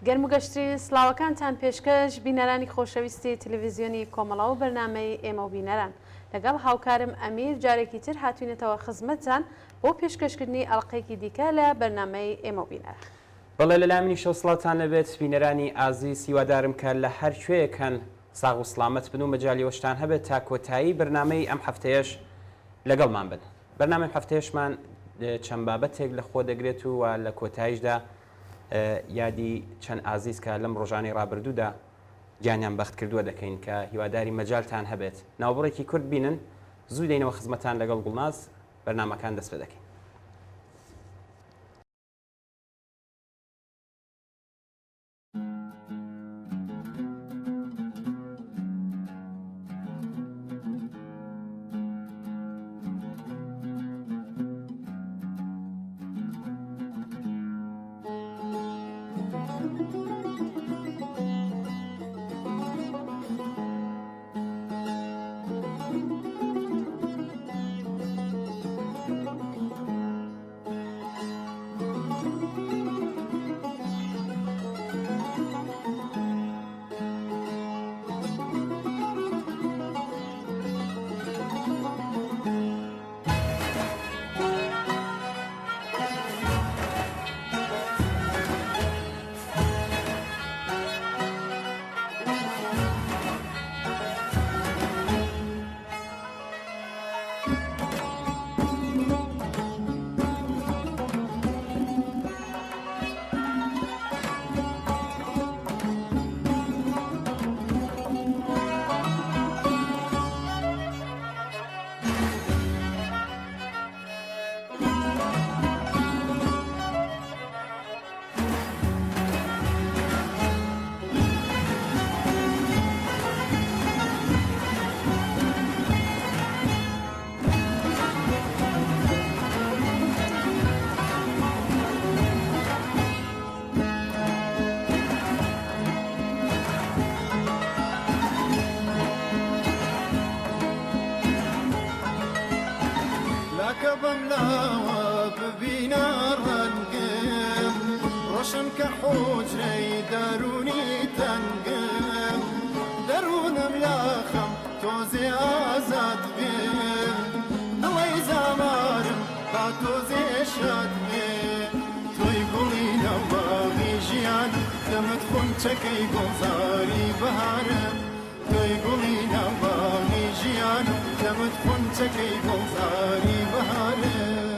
گەرموگەشترین سلااوەکانتان پێشکەش بینەرانی خۆشەویستی تەلەڤیزیۆنی کۆمەڵا و بەرنامەی ئێمە و بینەران لەگەڵ هاوکارم ئەمیر جارێکی تر هاتوینێتەوە خزمەتتان بۆ پێشکەشکردنی ئەڵلقەیەکی دیکە لە بەرنامەی ئێمە و بینەران. بەڵێ لەلامنی شەوسڵاتان لەبێت بینەرانی ئازیز هیوادارم کە لە هەر کوێیەکەن ساغ و سلامەت بن و مەجالیەوەشتان هەبێت تا کۆتایی بەرنامەی ئەم هەفتەیەش لەگەڵمان بن. بەرنامەی هەفتەیەشمان چەند بابەتێک لە خۆ دەگرێت و لە کۆتاییشدا یادی چەند ئازیز کە لەم ڕۆژانی ڕابردوودا گیانیان بەخت کردووە دەکەین کە هیواداری مەجالتان هەبێت. ناوبڕێکی کورد بینن زوو دێنەوە خزمەتان لەگەڵ گوڵناز بەرنامەکان دەست پێ دەکەین. روشن كحجري داروني تنقم دارونم لاخم توزي آزاد بيم دوي زمارم باتوزي شاد بيم توي قولي نواغي جيان دمت خنچكي گلزاري بهارم توي قولي نواغي جيان دمت خنچكي گلزاري بهارم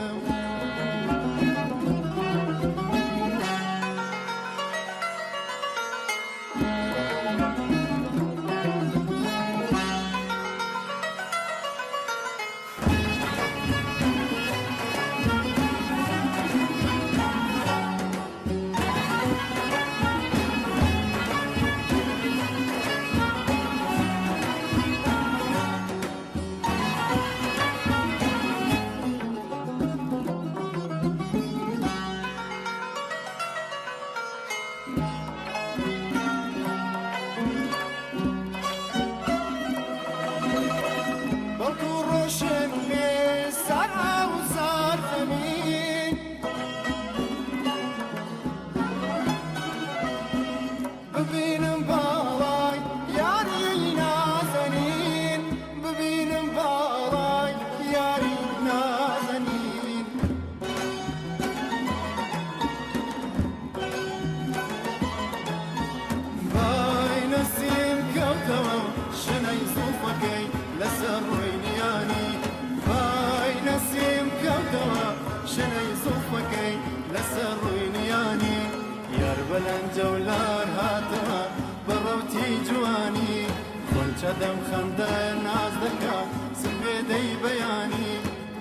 جولار هاتوا بروتي جواني خنچدم خندن ناز دكا سبيدي بياني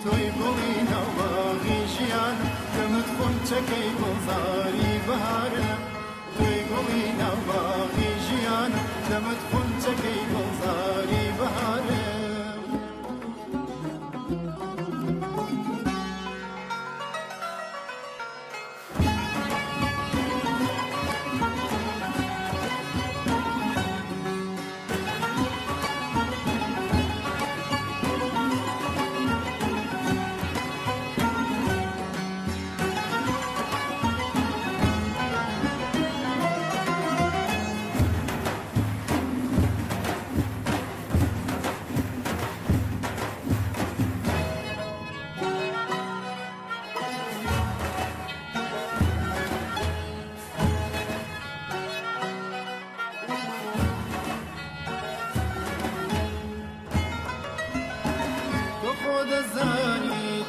توي بوينا واغي جيان دمت خنچكي گلزاري بهارم توي بوينا واغي جيان دمت خنچكي گلزاري بهارم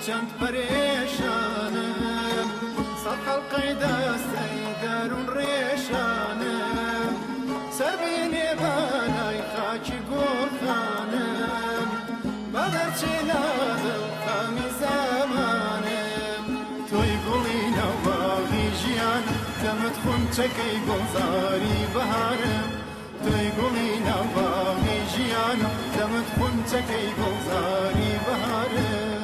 چەند پەرێشانم سەد حەڵقەی دەستەی دەروون ڕێشانم سەر بێنێ بەلای خاکی گۆڕخانم بە دەرچێنە دڵخەمی زەمانم تۆی گوڵی نەوباغی ژیان دەمت خونچەکەی گۆزاری بەهارم تۆی گوڵی نەوباغی ژیان دەمت خونچەکەی گۆزاری بەهارم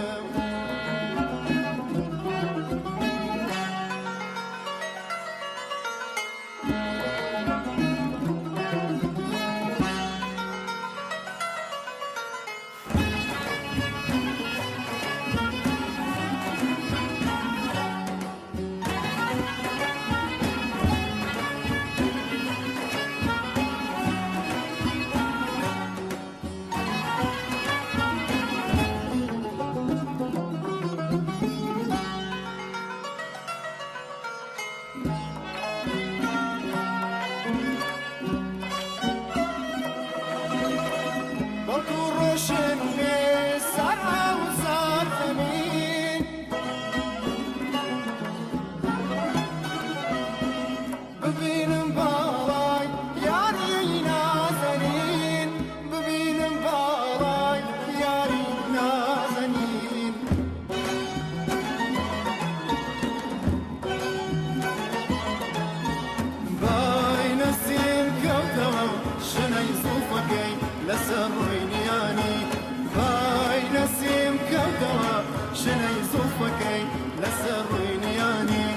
شنەی زوڵفەکەی لەسەر ڕووینیانی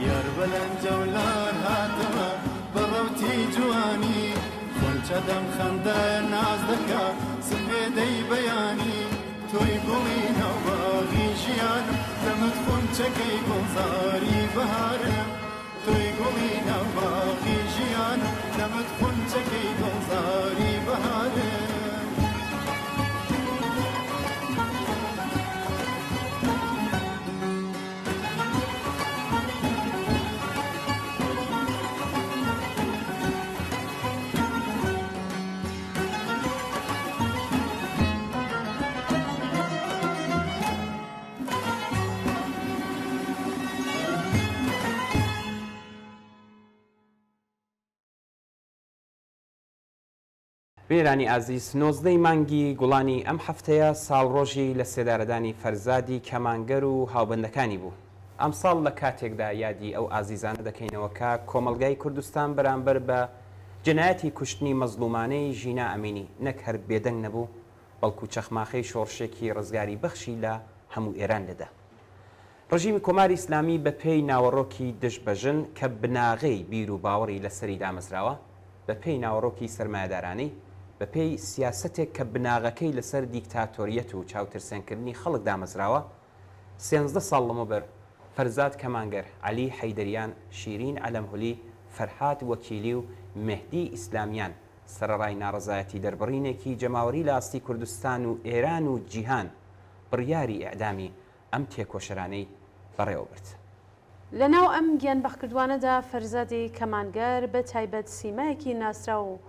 یار بەلەنجەولار هاتەوە بەڕەوتی جوانی خۆنچە دەم خەندە ناز دەکا سبێدەی بەیانی تۆی گوڵی نەوباغی ژیان دەمت خۆنچەکەی گۆزاری بەهارم تۆی گوڵی نەوباغی ژیان دەمت خۆنچەکەی گۆزاری بەهارم بێرانی ئازیز 19 مانگی گوڵانی ئەم هەفتەیە ساڵڕۆژی لە سێدارەدانی فەرزادی کەمانگەر و هاوبەندەکانی بوو. ئەم ساڵ لە کاتێکدا یادی ئەو ئازیزانە دەکەینەوە کە کۆمەلگای کوردستان بەرامبەر بە جنایەتی کوشتنی مەزلومانەی ژینا ئەمینی نەک هەر بێدەنگ نەبوو بەڵکو چەخماخەی شۆڕشێکی ڕزگاری بەخشی لە هەموو ئێران لەدا. ڕژیمی کۆماری ئیسلامی بە پێی ناوەڕۆکی دژبەژن کە بناغەی بیر و باوەڕی لەسەری دامەزراوە بە پێی ناوەڕۆکی سەرمایەدارانەی بە پێی سیاسەتێک کە بناغەکەی لەسەر دیکتاتۆریەت و چاوترسێنکردنی خەڵک دامەزراوە 13 ساڵ لەمەوبەر فەرزاد کەمانگەر، عەلی حەیدەریان، شیرین عەلەمهولی، فەرهاد وەکیلی و مهدی ئیسلامیان سەرەڕای ناڕەزایەتی دەربڕینێکی جەماوەری لە ئاستی کوردستان و ئێران و جیهان بڕیاری ئیعدامی ئەم تێکۆشەرانەی بەڕێوە برد. لەناو ئەم گیانبەخکردوانەدا فەرزادی کەمانگەر بە تایبەت سیمایەکی ناسرا و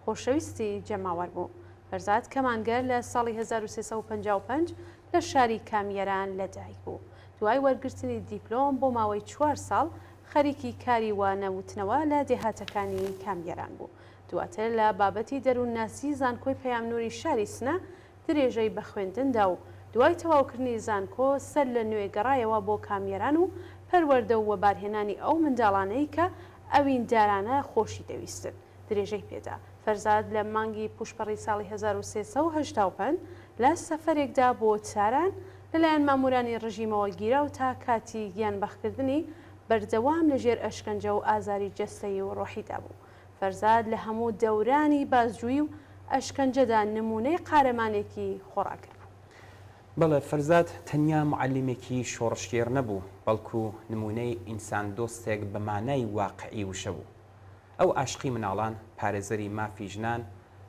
خۆشەویستی جەماوەر بوو. فەرزاد کەمانگەر لە ساڵی 1355 لە شاری کامیەران لەدایک بوو. دوای وەرگرتنی دیپلۆم بۆ ماوەی 4 ساڵ خەریکی کاری وانەوتنەوە لە دێهاتەکانی کامیەران بوو. دواتر لە بابەتی دەروونناسی زانکۆی پەیامنووری شاری سنە درێژەی بە خوێندندا و دوای تەواوکردنی زانکۆ سەر لە نوێ گەڕایەوە بۆ کامیەران و پەروەردە و وەبارهێنانی ئەو منداڵانەی کە ئەویندارانە خۆشی دەویستن درێژەی پێدا. فەرزاد لە مانگی پوشپەڕی ساڵی 1385 لە سەفەرێکدا بۆ چاران لەلایەن مامورانی ڕژیمەوە گیرا و تا کاتی گیانبەخکردنی بەردەوام لەژێر ئەشکەنجە و ئازاری جەستەیی و ڕۆحیدا بوو. فەرزاد لە هەموو دەورانی بازجووی و ئەشکەنجەدا نمونەی قارەمانێکی خۆڕاگەر بوو. بەڵێ فەرزاد تەنیا معەلیمێکی شۆڕشێر نەبوو بەڵکو نمونەی ئینسان دۆستێک بە مانای واقعی وشە بوو. ئەو عاشقی مناڵان، پارێزەری مافی ژنان،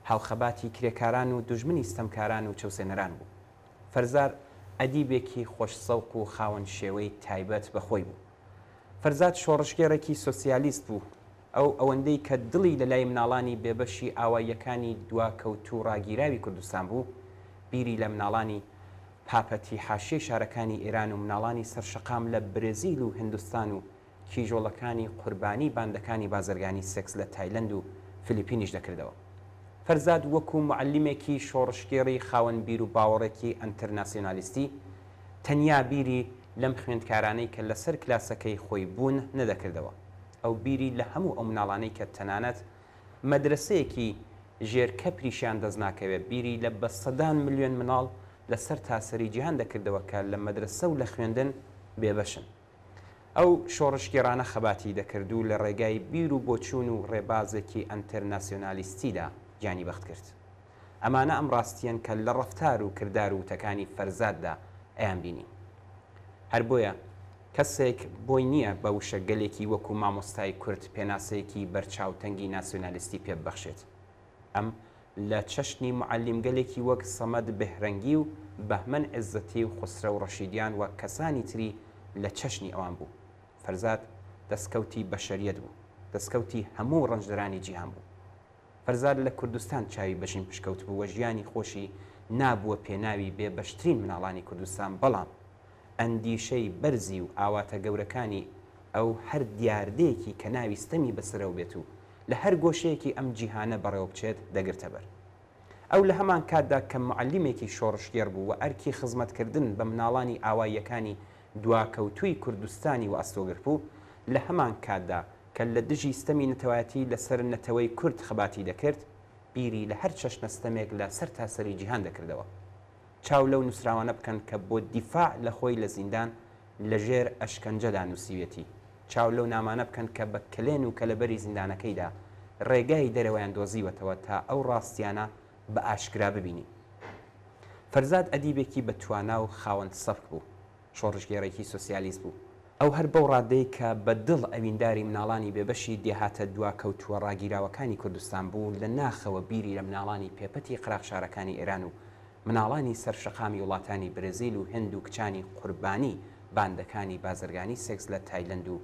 هاوخەباتی کرێکاران و دوژمنی ستەمکاران و چەوسێنەران بوو. فەرزاد ئەدیبێکی خۆشسەوق و خاوەن شێوەی تایبەت بەخۆی بوو. فەرزاد شۆڕشگێڕێکی سۆسیالیست بوو، ئەو ئەوەندەی کە دڵی لە لای مناڵانی بێبەشی ئاواییەکانی دواکەوت و ڕاگیراوی کوردستان بوو، بیری لە مناڵانی پاپەتی حاشیە شارەکانی ئێران و مناڵانی سەرشەقام لە برێزیل و هندستان و کیژۆڵەکانی قوربانی باندەکانی بازرگانی سێکس لە تایلەند و فلیپینیش دەکردەوە. فەرزاد وەکو معلمێکی شۆڕشگێڕی خاوەن بیر و باوەڕێکی ئەنتەرناسیۆنالیستی تەنیا بیری لەم خوێندکارانەی کە لەسەر کلاسەکەی خۆی بوون نەدەکردەوە. ئەو بیری لە هەموو ئەو مناڵانەی کە تەنانەت مەدرسەیەکی ژێرکەپریشیان دەستناکەوێت بیری لە بە سەدان ملیۆن مناڵ لەسەر تاسەری جیهان دەکردەوە کە لە مەدرسە و لە خوێندن بێبەشن. ئەو شۆڕشگێڕانە خەباتی دەکرد و لە ڕێگای بیر و بۆچوون و ڕێبازێکی ئەنتەرناسیۆنالیستیدا گیانی بەخت کرد. ئەمانە ئەم ڕاستیان کە لە ڕەفتار و کردار و وتەکانی فەرزاددا ئەیان بینی. هەر بۆیە کەسێک بۆی نییە بە وشە گەلێکی وەکو مامۆستای کورد پێناسەیەکی بەرچاوتەنگی ناسیۆنالیستی پێبەخشێت. ئەم لە چەشنی معلم گەلێکی وەک سەمەد بەهرەنگی و بەهمەن عزەتی و خوسرە و ڕەشیدیان و کەسانی تری لە چەشنی ئەوان بوو. فەرزاد دەستکەوتی بەشەریەت بوو، دەستکەوتی هەموو ڕەنجدەرانی جیهان بوو. فەرزاد لە کوردستان چاوی بەشین پشکەوت بوو وە ژیانی خۆشی نابووە پێناوی بێبەشترین مناڵانی کوردستان، بەڵام ئەندیشەی بەرزی و ئاواتە گەورەکانی ئەو هەر دیاردەیەکی کە ناوی ستەمی بەسرەوە بێت و لە هەر گۆشەیەکی ئەم جیهانە بەڕێوە بچێت دەگرتە بەر. ئەو لە هەمان کاتدا کە معلمێکی شۆڕشگێڕ بوو و ئەرکی خزمەتکردن بە مناڵانی ئاواییەکانی دواکەوتووی کوردستانی و ئەستۆگرت بوو، لە هەمان کاتدا کە لە دژی ستەمی نەتەوایەتی لەسەر نەتەوەی کورد خەباتی دەکرد، بیری لە هەر چەشنە ستەمێک لە سەر تاسەری جیهان دەکردەوە. چاو لەو نووسراوانە بکەن کە بۆ دیفاع لە خۆی لە زیندان لەژێر ئەشکەنجەدا نووسیوێتی. چاو لەو نامانە بکەن کە بە کلێن و کەلەبەری زیندانەکەیدا ڕێگای دەرەوەیان دۆزیوەتەوە تا ئەو ڕاستیانە بە ئاشکرا ببینی. فەرزاد ئەدیبێکی بەتوانا و خاوەن سەبک بوو، شۆڕژگێڕێکی سۆسیالیست بوو. ئەو هەر بەو ڕادەی کە بە دڵ ئەوینداری مناڵانی بێبەشی دێهاتە دواکەوتووە ڕاگیراوەکانی کوردستان بوو، لە ناخەوە بیری لە مناڵانی پێپەتی قراقشارەکانی ئێران و مناڵانی سەرشەقامی وڵاتانی برێزیل و هند و کچانی قوربانی باندەکانی بازرگانی سێکس لە تایلەند و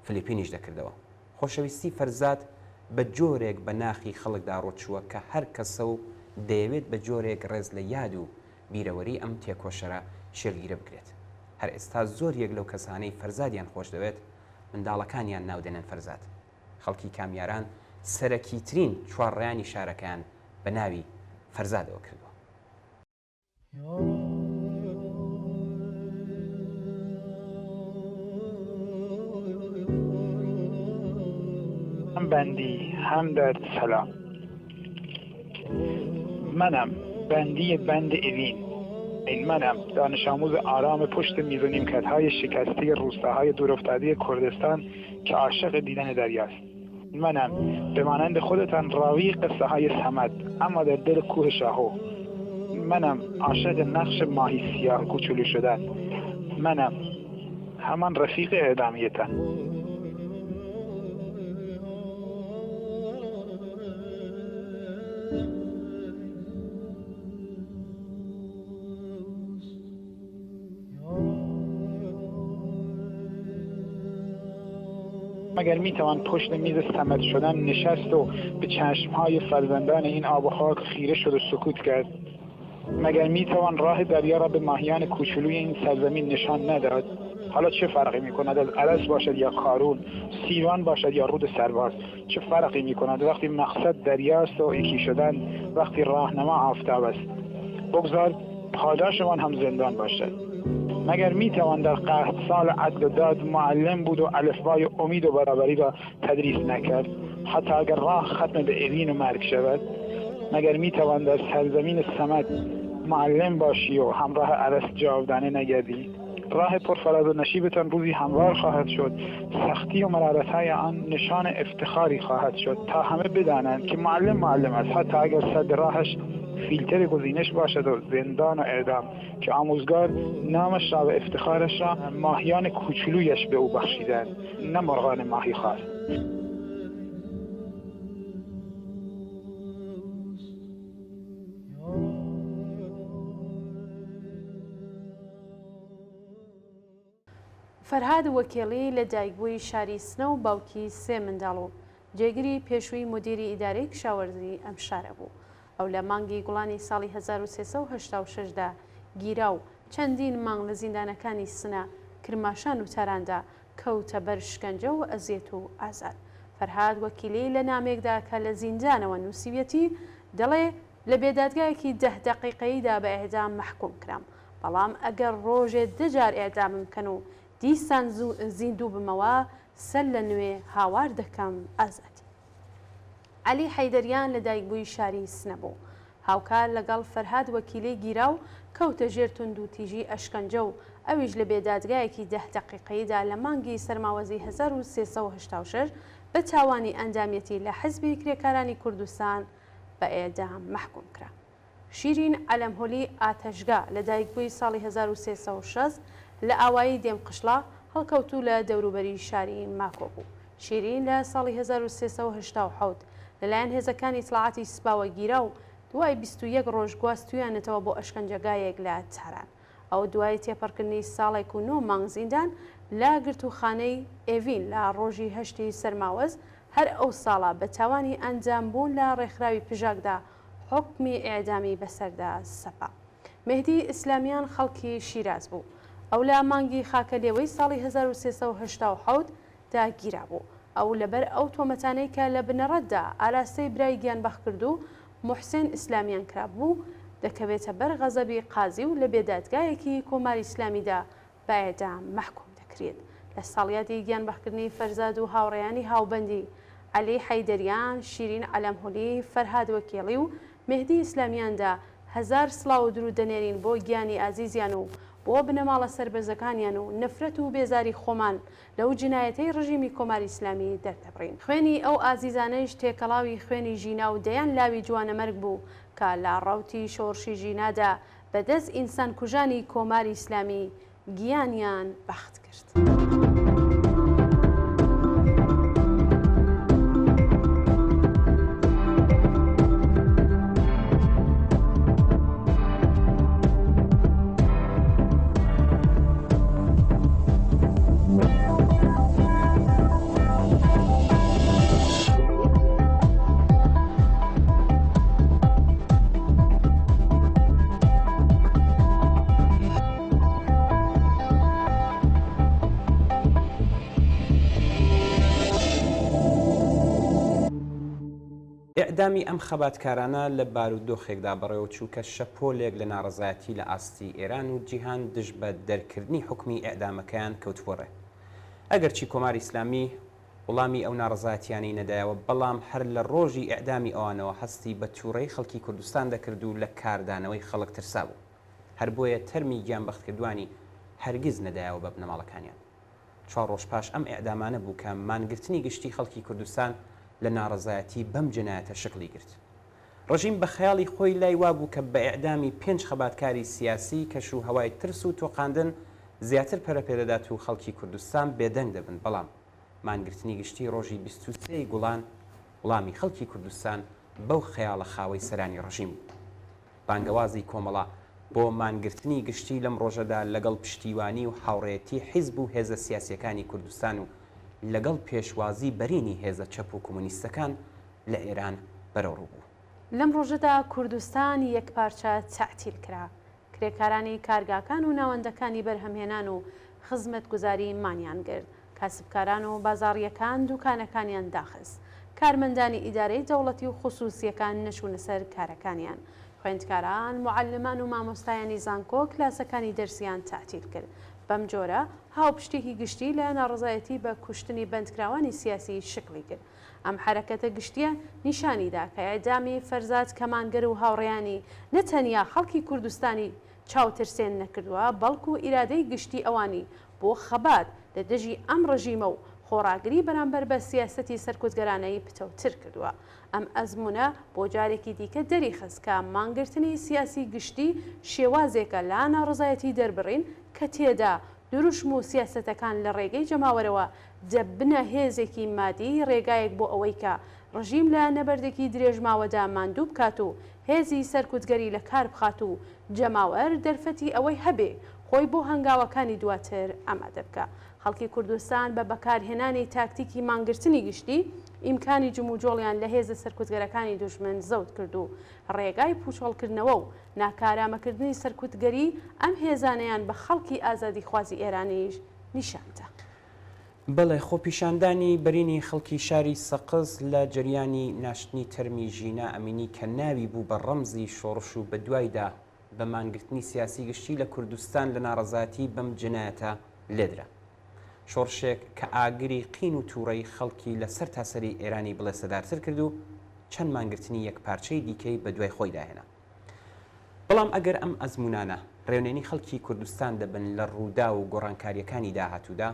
فلیپینیش دەکردەوە. خۆشەویستی فەرزاد بە جۆرێک بە ناخی خەڵکدا ڕۆچووە کە هەر کەسە و دەیەوێت بە جۆرێک ڕێز لە یاد و بیرەوەری ئەم تێکۆشەرە شێرگیرە بکرێت. هەر ئێستا زۆر یەک لەو کەسانەی فەرزادیان خۆش دەوێت منداڵەکانیان ناودێنن فەرزاد. خەڵکی کامیاران سەرەکی ترین چوارڕێیانی شارەکەیان بە ناوی فەرزادەوە کردووە. هم بندی هم در سلام. منم بندی بند اوین. این منم دانش آموز آرام پشت میز و نیمکت‌های شکسته روستاهای دورافتاده کردستان که عاشق دیدن دریاست. منم به مانند خودتان راوی قصه های صمد اما در دل کوه شاهو. منم عاشق نقش ماهی سیاه کوچولو شدن. منم همان رفیق اعدامیتان. مگر میتوان پشت میز صمد شدن نشست و به چشمهای فرزندان این آب و خاک خیره شد و سکوت کرد؟ مگر میتوان راه دریا را به ماهیان کوچولوی این سرزمین نشان نداد؟ حالا چه فرقی میکند از ارس باشد یا قارون، سیوان باشد یا رود سرباز؟ چه فرقی میکند وقتی مقصد دریاست و یکی شدن، وقتی راهنما آفتاب است؟ بگذار پاداشمان هم زندان باشد. مگر میتوان در قحط سال عدل و داد معلم بود و الفبای امید و برابری را تدریس نکرد، حتی اگر راه ختم به اوین و مرگ شود؟ مگر میتوان در سرزمین صمد معلم باشی و همراه ارس جاودانه نگردی؟ راه پرفراز و نشیبتان روزی هموار خواهد شد، سختی و مرارت‌های آن نشان افتخاری خواهد شد تا همه بدانند که معلم است، حتی اگر صد راهش فیلتر گزینش باشد و زندان و اعدام، که آموزگار نامش را و افتخارش را ماهیان کوچولویش به او بخشیدند، نه مرغان ماهی خوار. فەرهاد وەکێڵی لە دایکبووی شاری سنە و باوکی سێ منداڵ و جێگیری پێشووی مدیری ئیدارەی کشاوەرزی ئەم شارە بوو. ئەو لە مانگی گوڵانی ساڵی 1386دا گیرا و چەندین مانگ لە زیندانەکانی سنە کرماشان و تاراندا کەوتە بەر شکنجە و ئەزیەت و ئازار. فەرهاد وەکیلی لە نامێکدا کە لە زیندانەوە نووسیویەتی دەڵێ لە بێدادگایەکی 10 دقیقەیدا بە ئێعدام مەحکوم کرام، بەڵام ئەگەر ڕۆژێ 2 جار ئێعدامم بکەن و دیسان زیندوو بمەوە سەر لە نوێ هاوار دەکەم ئازادی. عەلی حەیدەریان لە دایکبووی شاری سنە بوو. هاوکار لەگەڵ فەرهاد وەکیلەی گیراو کەوتە ژێر تونند و تیژی ئەشکەنجە و ئەویش لە بێدادگایەکی 10 دقیقەیدا لە مانگی سەرماوەزی 1386 بە تاوانی ئەنجامیەتی لە حزبی کرێکارانی کوردستان بە ئێعدام مەحکوم کرا. شیرین عەلەمهۆلی ئاتەشگا لە دایکبووی ساڵی 1360 لە ئاوایی دێمقشڵا هەڵکەوتوو لە دەوروبەری شاری ماکۆ بوو. شیرین لە ساڵی 1387 لەلایەن هێزەکانی ئیتلاعاتی سوپاوە گیرا و دوای 21 ڕۆژ گواستویانێتەوە بۆ ئەشکەنجەگایەک لە تاران. ئەو دوای تێپەڕکردنی ساڵێک و 9 مانگ زیندان لە گرتوخانەی ئێڤین لە ڕۆژی 8 سەرماوەز هەر ئەو ساڵە بە تاوانی ئەنجامبوون لە ڕێکخراوی پژاکدا حکمی ئێعدامی بەسەردا سەپا. مهدی ئیسلامیان خەڵکی شیراز بوو. ئەو لە مانگی خاکەلێوەی ساڵی 1387 داگیرا بوو. ئەو لەبەر ئەو تۆمەتانەی کە لە بنەڕەتدا ئاراستەی برای گیانبەخ کرد و محسێن ئیسلامیان کرابوو دەکەوێتە بەر غەزەبی قازی و لە بێدادگایەکی کۆماری ئیسلامیدا بە ئێعدام مەحکوم دەکرێت. لە ساڵیادی گیانبەخکردنی فەرزاد و هاوڕێیانی هاوبەندی عەلی حەیدەریان، شیرین عەلەمهۆلی، فەرهاد وەکیڵی و مهدی ئیسلامیاندا 1000 سڵاو و درود دەنێرین بۆ گیانی ئازیزیان و بۆ بنەماڵە سەربەرزەکانیان و نەفرەت و بێزاری خۆمان لەو جنایەتەی ڕژیمی کۆماری ئیسلامی دەردەبڕین. خوێنی ئەو ئازیزانەیش تێکەڵاوی خوێنی ژینا و دەیان لاوی جوانەمەرگ بوو کە لە ڕەوتی شۆڕشی ژینادا بەدەست ئینسان کوژانی کۆماری ئیسلامی گیانیان بەخت کرد. ئێعدامی ئەم خەباتکارانە لە بارودۆخێکدا بەڕێوە چووکە شەپۆلێک لە ناڕەزایەتی لە ئاستی ئێران و جیهان دژ بە دەرکردنی حکمی ئێعدامەکەیان کەوتوەڕێ. ئەگەرچی کۆماری ئیسلامی وڵامی ئەو ناڕەزایەتیانی نەدایەوە، بەڵام هەر لە ڕۆژی ئێعدامی ئەوانەوە هەستی بە تووڕەی خەڵکی کوردستان دەکرد و لە کاردانەوەی خەڵک ترسا بوو. هەر بۆیە تەرمی گیانبەختکردوانی هەرگیز نەدایەوە بە بنەماڵەکانیان. 4 ڕۆژ پاش ئەم ئێعدامانە بوو کە مانگرتنی گشتی خەڵکی کوردستان لە ناڕەزایەتی بەم جنایەتە شکلی گرت. ڕژیم بە خەیاڵی خۆی لای وابوو کە بە ئێعدامی 5 خەباتکاری سیاسی کەش و هەوای ترس و تۆقاندن زیاتر پەرەپێدەدات و خەڵکی کوردستان بێدەنگ دەبن. بەڵام مانگرتنی گشتی ڕۆژی 23 گوڵان وڵامی خەڵکی کوردستان بەو خەیاڵە خاوەی سەرانی ڕژیم بوو. بانگەوازی کۆمەڵە بۆ مانگرتنی گشتی لەم ڕۆژەدا لەگەڵ پشتیوانی و هاوڕێتی حیزب و هێزە سیاسیەکانی کوردستان و لەگەڵ پێشوازی بەرینی هێزە چەپ و کۆمونیستەکان لە ئێران بەرەوڕوو بوو. لەم ڕۆژەدا کوردستان یەکپارچە تعتیل کرا. کرێکارانی کارگاکان و ناوەندەکانی بەرهەمهێنان و خزمەتگوزاری مانیان کرد. کاسبکاران و بازاڕیەکان دوکانەکانیان داخست. کارمەندانی ئیدارەی دەوڵەتی و خصوصیەکان نەشوونە سەر کارەکانیان. خوێندکاران، معلمان و مامۆستایانی زانکۆ کلاسەکانی دەرسیان تعتیل کرد. بەم جۆرە هاوپشتێکی گشتی لە ناڕزایەتی بە کوشتنی بەندکراوانی سیاسی شکلی کرد. ئەم حرەکەتە گشتیە نیشانیدا کە ئێعدامی فەرزاد کەمانگەر و هاوڕێیانی نەتەنیا خەڵکی کوردستانی چاوترسێن نەکردووە، بەڵکو ئیرادەی گشتی ئەوانی بۆ خەبات لە دژی ئەم ڕژیمە و خۆڕاگری بەرامبەر بە سیاسەتی سەرکوتگەرانەی پتەوتر کردووە. ئەم ئەزمونە بۆ جارێکی دیکە دەریخست کە مانگرتنی سیاسی گشتی شێوازێکە لا ناڕزایەتی دەربڕین کە تێدا دروشم و سیاسەتەکان لە ڕێگەی جەماوەرەوە دەبنە هێزێکی مادی، ڕێگایەک بۆ ئەوەی کە ڕژیم لە نەبەردێکی درێژماوەدا ماندوو بکات و هێزی سەرکوتگەری لە کار بخات و جەماوەر دەرفەتی ئەوەی هەبێ خۆی بۆ هەنگاوەکانی دواتر ئامادە بکە. خەڵکی کوردستان بە بەکارهێنانی تاکتیکی مانگرتنی گشتی ئیمکانی جموجۆڵیان لە هێزە سەرکوتگەرەکانی دوژمن زەوت کرد و ڕێگای پوچۆڵکردنەوە و ناکارامەکردنی سەرکوتگەری ئەم هێزانەیان بە خەڵکی ئازادی خوازی ئێرانیش نیشاندا. بەڵێ خۆپیشاندانی بەرینی خەڵکی شاری سەقز لە جریانی ناشتنی تەرمی ژینە ئەمینی کە ناوی بوو بە ڕەمزی شۆڕش و بە دوایدا بە مانگرتنی سیاسی گشتی لە کوردستان لە ناڕەزاتی بەم جنایەتە لێدرا. شۆڕشێک کە ئاگری قین و تووڕەی خەڵکی لە سەر تاسەری ئێرانی بڵێ سەدارتر کرد و چەند مانگرتنی یەک پارچەی دیکەی بە دوای خۆی داهێنا. بەڵام ئەگەر ئەم ئەزمونانە ڕێونێنی خەڵکی کوردستان دەبن لە ڕوودا و گۆڕانکاریەکانی داهاتوودا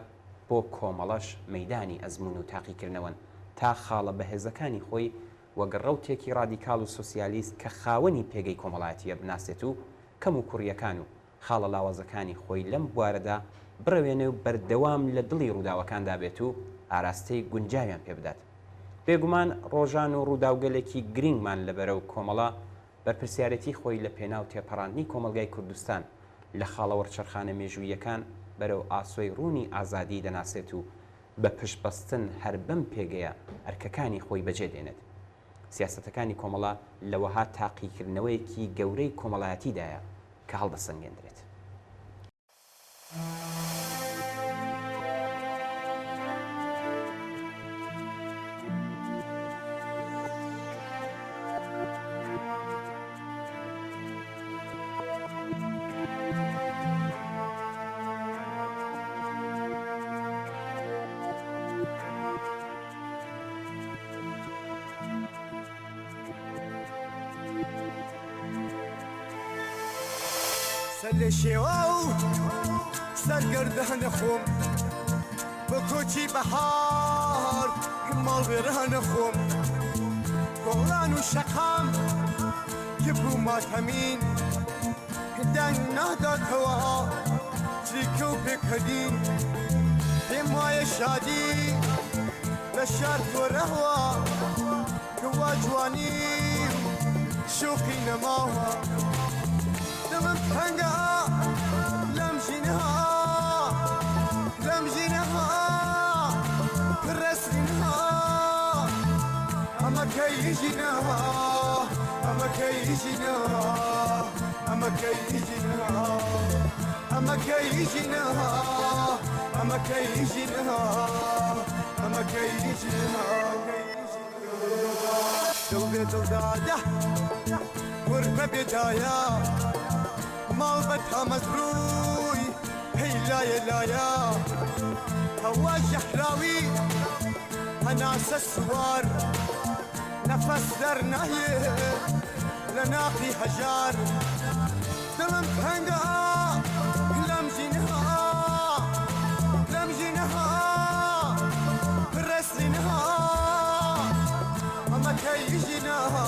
بۆ کۆمەڵەش مەدانی ئەزمون و تاقیکردنەوەن تا خاڵە بەهێزەکانی خۆی وەگەڕەوتێکی ڕادیکاڵ و سوسیالیست کە خاوەنی پێگەی کۆمەڵایەتیە بناسێت و کەم و کوڕیەکان و خاڵە لاوازەکانی خۆی لەم بوارەدا بڕەوێنێ و بەردەوام لە دڵی ڕووداوەکاندا بێت و ئاراستەی گونجاویان پێ بدات. بێگومان ڕۆژان و ڕووداوگەلێکی گرنگمان لەبەرە و کۆمەڵە بەرپرسیارەتی خۆی لە پێناو تێپەڕاندنی کۆمەلگای کوردستان لە خاڵە وەرچەرخانە مێژوویەکان بەرەو ئاسۆی ڕوونی ئازادی دەناسێت و بە پشتبەستن هەر بەم پێگەیە ئەرکەکانی خۆی بەجێ دێنێت. سیاسەتەکانی کۆمەڵە لەوەها تاقیکردنەوەیەکی گەورەی کۆمەڵایەتیدایە کە هەڵدەسەنگێنرێت. سەر شێوە و سەرگەردەهە خۆم بە کۆچی بەهار ماڵبێرەهە خۆم گۆڵان و شەقام کە بوو ماتەمین دەنگ ناداتەوە چریکە و پێکەدین پێم وایە شادی لە شار تۆرەوە کە وا جوانی شوقی نەماوە دمم تنگا لم جينها رسلها أما كيجينها أما كيجينها أما كيجينها أما كيجينها أما كيجينها أما كيجينها دل داده وربه بدايه مال بتها مزروي هي لايا هوا شحراوي هناس السوار نفس در نهي لناقي حجار دلم تهنگا لمجينها برسلنها اما كيجينها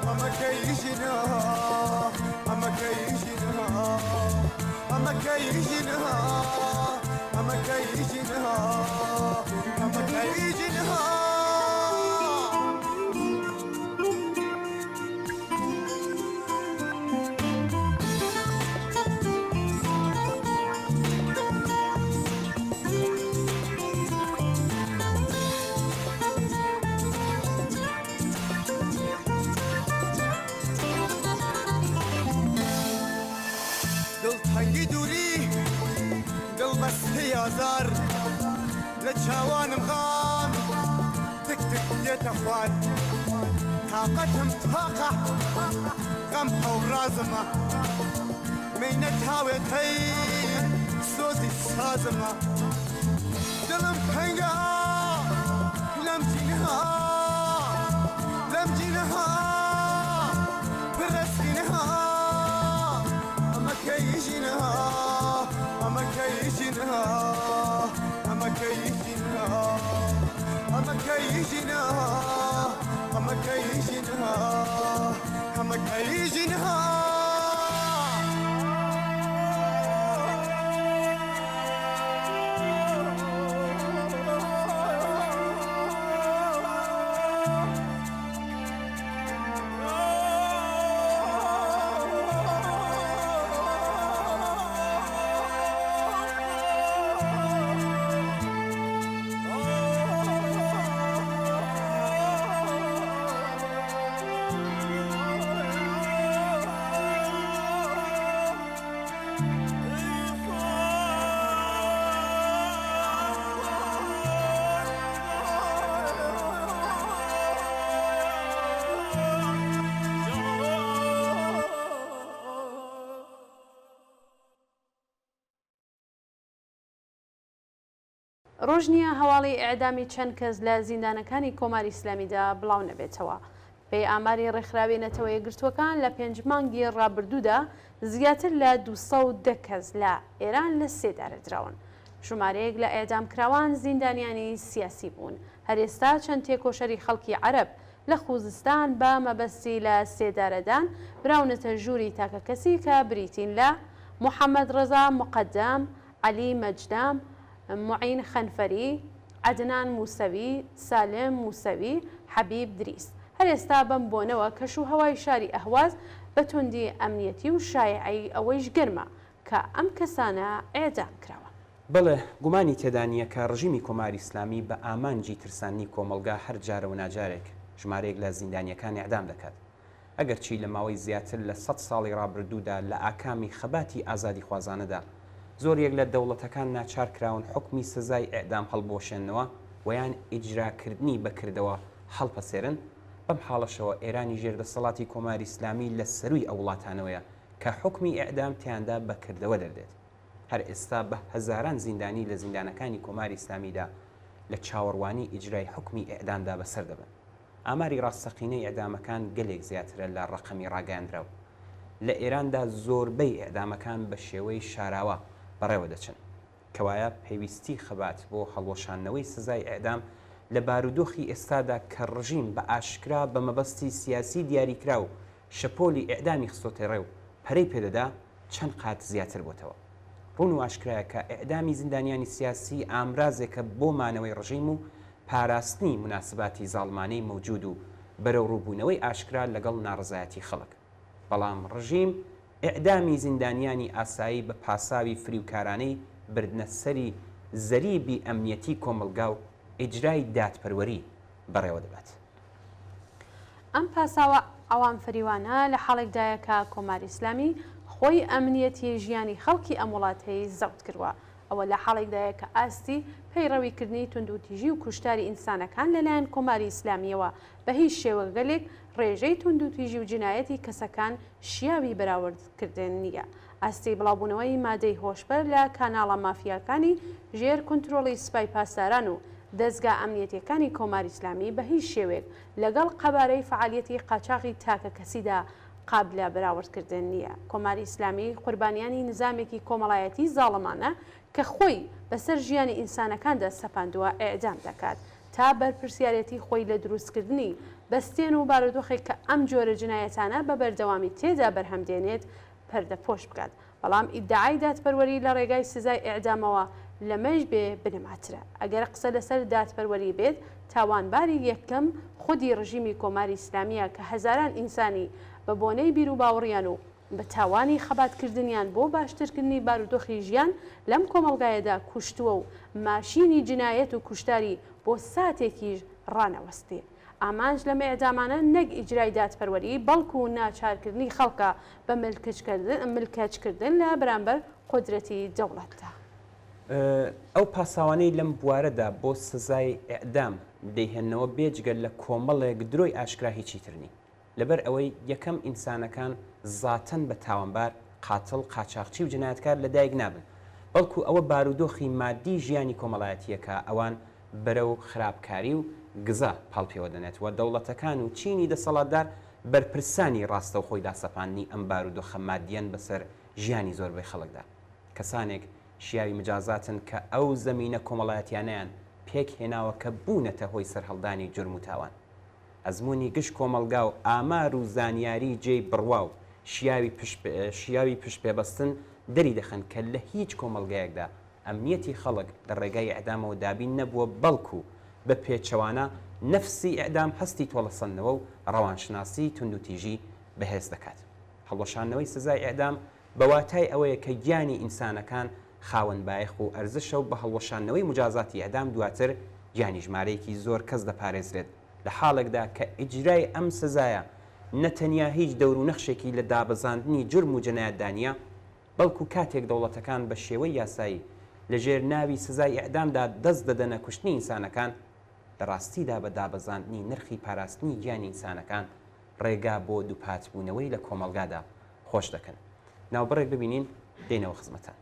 اما كيجينها أما كيجينها أما كيجينها أما كيجينها أما كيجينها يازار لجوانم غام تك تك ديت اخوان طاقتهم طاقة غمها ورازمة مينتها وتهي صوتي سازمة دلم هنگا لمجينها برسلينها أما كيجينها أما كيجينها أما كيجينها أما كيجينها أما كيجينها أما كيجينها ڕۆژ نییە هەواڵی ئەعدامی چەند کەس لە زیندانەکانی کۆماری ئیسلامیدا بڵاو نەبێتەوە. پێی ئاماری ڕێکخراوێنەتەوە یەکگرتووەکان لە 5 مانگی ڕابردوودا زیاتر لە 210 کەس لە ئێران لە سێدارە دراون. ژمارەیەک لە ئێدامکراوان زیندانیانی سیاسی بوون. هەر ئێستا چەند تێکۆشەری خەڵکی عەرب لە خوزستان بە مەبەستی لە سێدارەدان براونەتە ژووری تاکە کەسی کە بریتین لە محەممەد ڕەزا مقەدەم، عەلی مەجدام، معین خەنفەری، عەدنان موسەوی، سالم موسەوی، حەبیب دریس. هەر ئێستا بەم بۆنەوە کەش و هەوای شاری ئەهواز بە توندی ئەمنیەتی و شایعی ئەوەیش گەرمە کە ئەم کەسانە ئێدام کراوە. بڵێ گومانی تێدانیە کە ڕژیمی کۆماری ئیسلامی بە ئامانجی ترسانی کۆمەلگا هەر جارە و ناجارێک ژمارەیەک لە زیندانیەکانی ئەعدام دەکات. ئەگەرچی لە ماوەی زیاتر لە 100 ساڵی ڕابردوودا لە ئاکامی خەباتی ئازادی خوازانەدا زۆرێک لە دەوڵەتەکان ناچار کراون حکمی سزای ئێعدام هەڵبۆشێنەوە ویان ئیجراکردنی بەکردەوە هەڵپەسێرن. بەم حاڵەشەوە ئێرانی ژێردەسەڵاتی کۆماری ئیسلامی لە سەروی ئەو وڵاتانەوەیە کە حکمی ئێعدام تیاندا بەکردەوە دەردێت. هەر ئێستا بە هەزاران زیندانی لە زیندانەکانی کۆماری ئیسلامیدا لە چاوەڕوانی ئیجرای حکمی ئێعدامدا بەسەر دەبن. ئاماری ڕاستەقینەی ئێعدامەکان گەلێک زیاترە لە ڕقەمی ڕاگەاندراو. لە ئێراندا زۆربەی ئێعدامەکان بە شێوەی شاراوە بەڕێوە دەچن کەوایە پێویستی خەبات بۆ هەڵوەشانەوەی سزای ئێعدام لە بارودۆخی ئێستادا کە ڕژیم بە ئاشکرا بە مەبەستی سیاسی دیاریکرا و شەپۆلی ئێعدامی خستۆتە ڕێو پەرەی پێدەدا چەند قات زیاتر بۆتەوە. ڕوون و ئاشکرایە کە ئێعدامی زیندانیانی سیاسی ئامرازێکە بۆ مانەوەی ڕژیم و پاراستنی مناسباتی زاڵمانەی موجود و بەرەو ڕووبوونەوەی ئاشکرا لەگەڵ ناڕزایەتی خەڵک. بەڵام ڕژیم ئێعدامی زیندانیانی ئاسایی بە پاساوی فریوکارانەی بردنە سەری زەریبی ئەمنیەتی کۆمەلگا و ئیجرای دادپەروەری بەڕێوە دەبات. ئەم پاساوە ئەوان فریوانە لە حاڵێکدایە کە کۆماری ئیسلامی خۆی ئەمنیەتی ژیانی خەڵکی ئەم وڵاتەی زەوت کردووە. ئەوە لە حاڵێکدایە کە ئاستی پەیڕەویکردنی توندوتیژی و کوشتاری ئینسانەکان لەلایەن کۆماری ئیسلامیەوە بە هیچ شێوە گەلێک ڕێژەی توندوتیژی و جنایەتی کەسەکان شیاوی بەراوردکردن نییە. ئاستی بڵاوبوونەوەی مادەی هۆشبەر لە کاناڵە مافیاکانی ژێر کنترۆڵی سوپای پاسداران و دەستگا ئەمنیەتیەکانی کۆماری ئیسلامی بە هیچ شێوێک لەگەڵ قەبارەی فعالیەتی قاچاقی تاکە کەسیدا قابلە بەراوردکردن نییە. کۆماری ئیسلامی قوربانیانی نظامێکی کۆمەڵایەتی زاڵمانە کە خۆی بەسەر ژیانی ئینسانەکاندا سەپاندووە ئێعدام دەکات تا بەرپرسیارەتی خۆی لە دروستکردنی بەستێن و بارودۆخێک کە ئەم جۆرە جنایەتانە بە بەردەوامی تێدا بەرهەمدێنێت پەردەپۆش بکات. بەڵام ئیدعای دادپەروەری لە ڕێگای سزای ئێعدامەوە لەمەش بێ بنەماترە. ئەگەر قسە لەسەر دادپەروەری بێت تاوانباری یەکەم خودی ڕژیمی کۆماری ئیسلامیە کە هەزاران ئینسانی بە بۆنەی بیر و باوەڕیان و بە تاوانی خەباتکردنیان بۆ باشترکردنی بارودۆخی ژیان لەم کۆمەڵگایەدا کوشتووە و ماشینی جنایەت و کوشتاری بۆ ساتێکیش ڕانەوەستێ. ئامانج لەمە ئێعدامانە نەک ئیجرای دادپەروەری بەڵکو و ناچارکردنی خەڵکە بە ملکەچکردن لە بەرامبەر قودرەتی دەوڵەتدا. ئەو پاساوانەی لەم بوارەدا بۆ سزای ئێعدام دەیهێنەوە بێجگەل لە کۆمەڵێک درۆی ئاشکرا هیچی ترنی لەبەر ئەوەی یەکەم ئینسانەکان زاتەن بە تاوانبار قاتڵ قاچاقچی و جنایەتکار لەدایک نابن بەڵکو ئەوە بارودۆخی مادی ژیانی کۆمەڵایەتیەکە ئەوان بەرەو خراپکاری و گزا پاڵپێوە دەنێتەوە دەوڵەتەکان و چینی دەسەڵاتدار بەرپرسانی ڕاستە و خۆی داسەپاندنی ئەم بارودۆخە مادیەن بەسەر ژیانی زۆربەی خەڵکدا. کەسانێک شیاوی مجازاتن کە ئەو زەمینە کۆمەڵایەتیانیان پێک هێناوە کە بوونەتە هۆی سەرهەڵدانی جورم و تاوان. ئەزمموی گشت کۆمەلگا و ئامار و زانیاری جێی بڕوا و شیاوی پشت پێبەستن دەری دەخەن کە لە هیچ کۆمەلگایەکدا ئەمنیەتی خەڵک لە ڕێگای ئەعدامەوە دابین نەبووە بەڵکو بە پێچەوانە نەفسی ئەعدام هەستی تۆڵەسەندنەوە و ڕەوانشناسی توندوتیژی بەهێز دەکات. هەڵوەشانەوەی سزای ئەعدام بە واتای ئەوەیە کە گیانی ئینسانەکان خاوەن بایەخ و ئەرزشە و بە هەڵوەشانەوەی مجازاتی ئەعدام دواتر گیانی ژمارەیەکی زۆر کەس دەپارێزرێت لە حاڵێکدا کە ئیجرای ئەم سزایە نەتەنیا هیچ دەور و نەخشێکی لە دابەزاندنی جرم و جەنایەتدانیە بەڵکو کاتێک دەوڵەتەکان بە شێوەی یاسایی لەژێر ناوی سزای ئەعدامدا دەست دەدەنە کوشتنی ئینسانەکان لە ڕاستیدا بە دابەزاندنی نرخی پاراستنی گیانی ئینسانەکان ڕێگا بۆ دووپاتبوونەوەی لە کۆمەلگادا خۆش دەکەن. ناوبڕێک ببینین دێنەوە خزمەتان.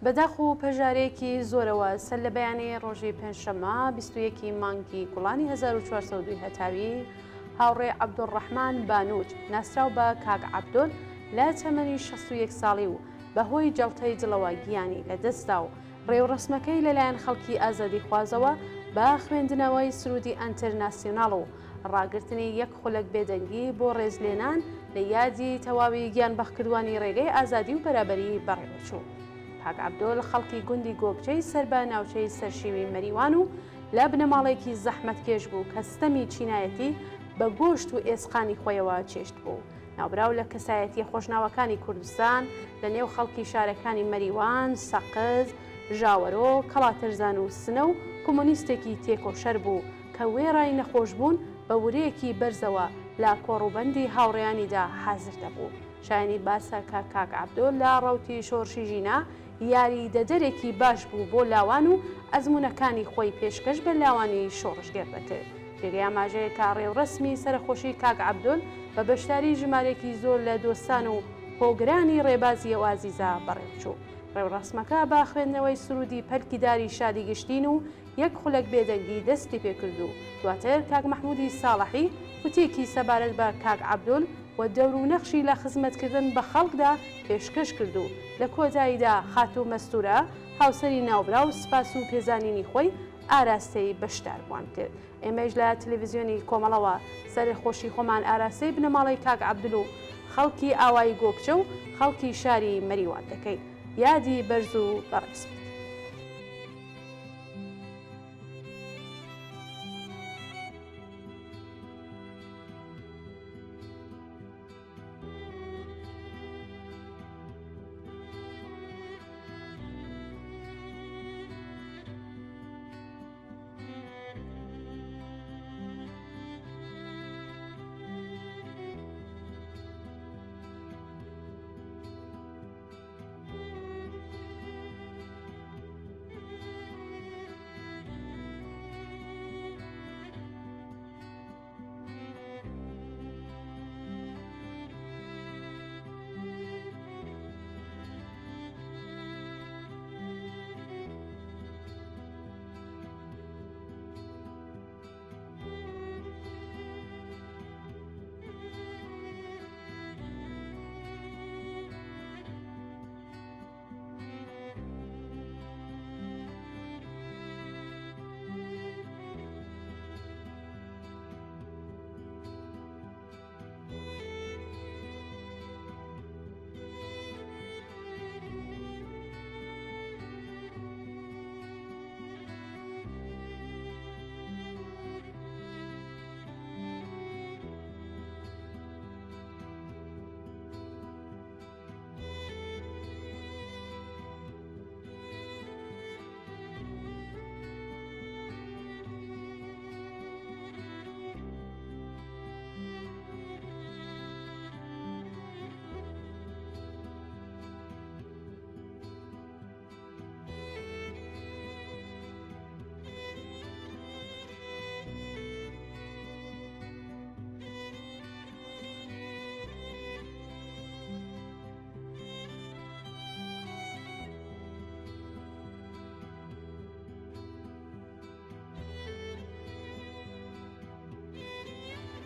بەداخ و پەژارەیەکی زۆرەوە سەر لە بەیانەیە ڕۆژی پێنجشەممە 21 مانگی گوڵانی 1402 هەتاوی هاوڕێ عەبدوڕەحمان بانووج ناسراو بە کاک عەبدۆل لە تەمەنی 61 ساڵی و بەهۆی جەڵتەی دڵەوە گیانی لەدەستدا و ڕێوڕسمەکەی لەلایەن خەڵکی ئازادی خوازەوە بە خوێندنەوەی سرودی ئەنتەرناسیۆناڵ و ڕاگررتنی یەک خولەک بێدەنگی بۆ ڕێزلێنان لە یادی تەواوی گیان بەخکردوانی ڕێگەی ئازادی و بەرابەری بەڕێوەچوو. کاک عەبدۆل خەڵکی گوندی گۆبجەی سەر بە ناوچەی سەرشیوی مەریوان و لە بنەماڵێکی زەحمەتکێش بوو کە ستەمی چینایەتی بە گۆشت و ئێسقانی خۆیەوە چێشت بوو. ناوبراو لە کەسایەتی خۆشناوەکانی کوردستان لە نێو خەڵکی شارەکانی مەریوان، سەقز، ژاوەرۆ، کەڵاترزان و سنە و کۆمۆنیستێکی تێکۆشەر بوو کە وێڕای نەخۆش بوون بە ورەیەکی بەرزەوە لە کۆڕوبەندی هاوڕێیانیدا حازر دەبوو. شایانی باسە کە کاک عەبدۆل لە ڕەوتی شۆڕشی ژینا یاری دەدەرێکی باش بوو بۆ لاوان و ئەزمونەکانی خۆی پێشکەش بە لاوانی شۆڕشگەر دەکرد. جێگەی ئاماژەیە کە ڕێوڕسمی سەرخۆشی کاک عەبدۆل بە بەشداری ژمارێکی زۆر لە دۆستان و هۆگرانی ڕێبازی ئەو ئازیزە بەڕێوچوو. ڕێوڕسمەکە با خوێندنەوەی سرودی پەلکیداری شادی گشتین و یەک خولەک بێدەنگی دەستی پێکرد و دواتر کاک مەحموودی ساڵحی وتێکی سەبارەت بە کاک عەبدۆل و دەور و نەخشی لە خزمەتکردن بە خەڵکدا پێشکەش کرد و لە کۆتاییدا خاتوو مەستورە هاوسەری ناوبرا و سپاس و پێزانینی خۆی ئاراستەی بەشداربووان کرد. ئێمەش لە تەلەڤیزیۆنی کۆمەڵەوە سەرخۆشی خۆمان ئاراستەی بنەماڵی کاک عەبدۆل و خەڵکی ئاوای گۆبچە و خەڵکی شاری مەریوان دەکەین. یادی بەرز و بەڕێز بێت.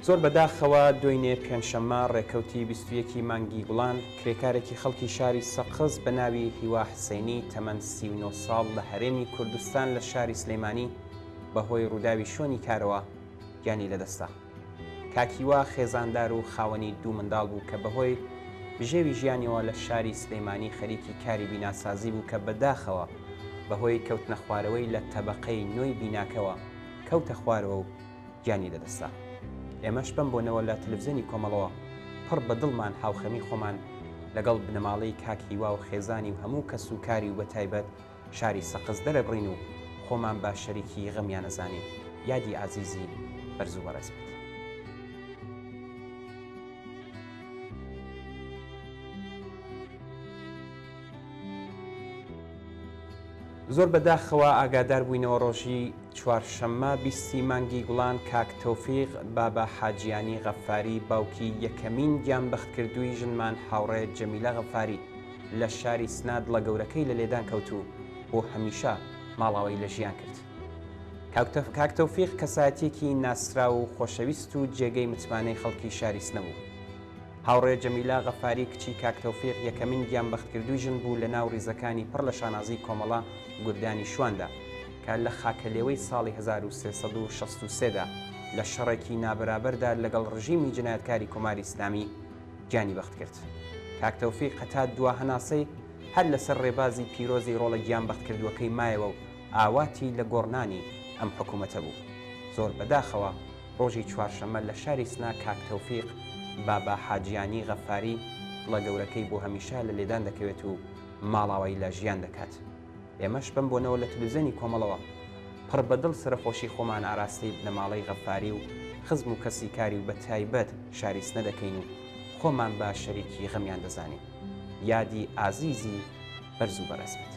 زۆر بەداخەوە دوێنێ پێنجشەممە ڕێکەوتی 21 مانگی گوڵان کرێکارێکی خەڵکی شاری سەقز بە ناوی هیوا حسێنی تەمەن 39 ساڵ لە هەرێمی کوردستان لە شاری سلەیمانی بەهۆی ڕووداوی شۆنی کارەوە گیانی لەدەستا. کاکیوا خێزاندار و خاوەنی دوو منداڵ بوو کە بەهۆی بژێوی ژیانیەوە لە شاری سلەیمانی خەریکی کاری بیناسازی بوو کە بەداخەوە بەهۆی کەوتنە خوارەوەی لە تەبەقەی نوۆی بیناکەوە کەوتە خوارەوە و گیانی لەدەستا. ئێمەش بم بۆنەوە لە تەلەڤیزیۆنی کۆمەڵەوە پڕ بە دڵمان هاوخەمی خۆمان لەگەڵ بنەماڵەی کاکیوا و خێزانی و هەموو کەس و کاری و بەتایبەت شاری سەقز دەرەبڕین و خۆمان با شەریکی غەمیان نەزانین. یادی عەزیزی بەرز و بەڕێز بێت. زۆر بەداخەوە ئاگادار بووینەوە ڕۆژی چوارشەممە 20 مانگی گوڵان کاک تەوفیق بابا حاجیانی غەفاری باوکی یەکەمین گیانبەختکردووی ژنمان هاوڕێ جەمیلە غەفاری لە شاری سناد لە گەورەکەی لە لێدان کەوتو بۆ هەمیشە ماڵاوی لە ژیان کرد. کاک تەوفیق کەسایەتێکی ناسرا و خۆشەویست و جێگەی متمانەی خەڵکی شاری سنە بوو. هاوڕێ جەمیلا غەفاری کچی کاک تەوفیق یەکەمین گیانبەختکردووی ژن بوو لە ناو ڕیزەکانی پڕ لە شانازی کۆمەڵا گوردانی شواندا کە لە خاکەلێوەی ساڵی 1363دا لە شەڕێکی نابرابەردا لەگەڵ ڕژیمی جنایەتکاری کۆماری ئیسلامی گیانی بەخت کرد. کاک تەوفیق هەتا دوا هەناسەی هەر لەسەر ڕێبازی پیرۆزی ڕۆڵە گیان بەختکردووەکەی مایەوە و ئاواتی لە گۆڕنانی ئەم حکوومەتە بوو. زۆر بەداخەوە ڕۆژی چوارشەمە لە شاری سنا کاک تەوفیق بابا حاجیانی غەفاری لە گەورەکەی بۆ هەمیشە لە لێدان دەکەوێت و ماڵاوی لە ژیان دەکات. ئێمەش بم بۆنەوە لە تلویزیۆنی کۆمەڵەوە پڕ بەدڵ سەرخۆشی خۆمان ئاراستەی لە ماڵەی غەفاری و خزم و کەسی کاری و بە تایبەت شاری سنە دەکەین و خۆمان بە شەریکی غەمیان دەزانین. یادی ئازیزی بەرز و بەڕێزمێت.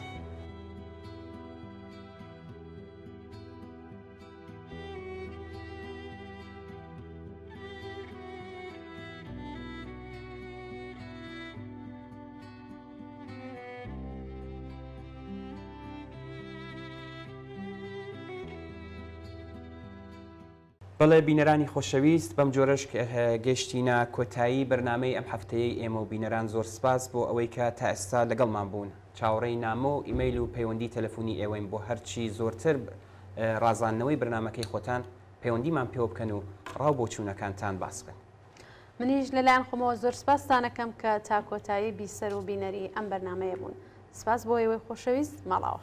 بەڵێ بینەرانی خۆشەویست بەم جۆرەش گەشتینە کۆتایی بەرنامەی ئەم هەفتەیە ئێمە و بینەران زۆر سپاس بۆ ئەوەی کە تا ئێستا لەگەڵمان بوون. چاوەڕێی نامە و ئیمەیل و پەیوەندی تەلەفۆنی ئێوەین بۆ هەرچی زۆرتر ڕازاندنەوەی بەرنامەکەی خۆتان پەیوەندیمان پێوە بکەن و ڕاو بۆ چوونەکانتان باس بن. منیش لەلایەن خۆمەوە زۆر سپاستانەکەم کە تا کۆتایی بیسەر و بینەری ئەم بەرنامەیە بوون. سپاس بۆ ئێوەی خۆشەویست ماڵاوە.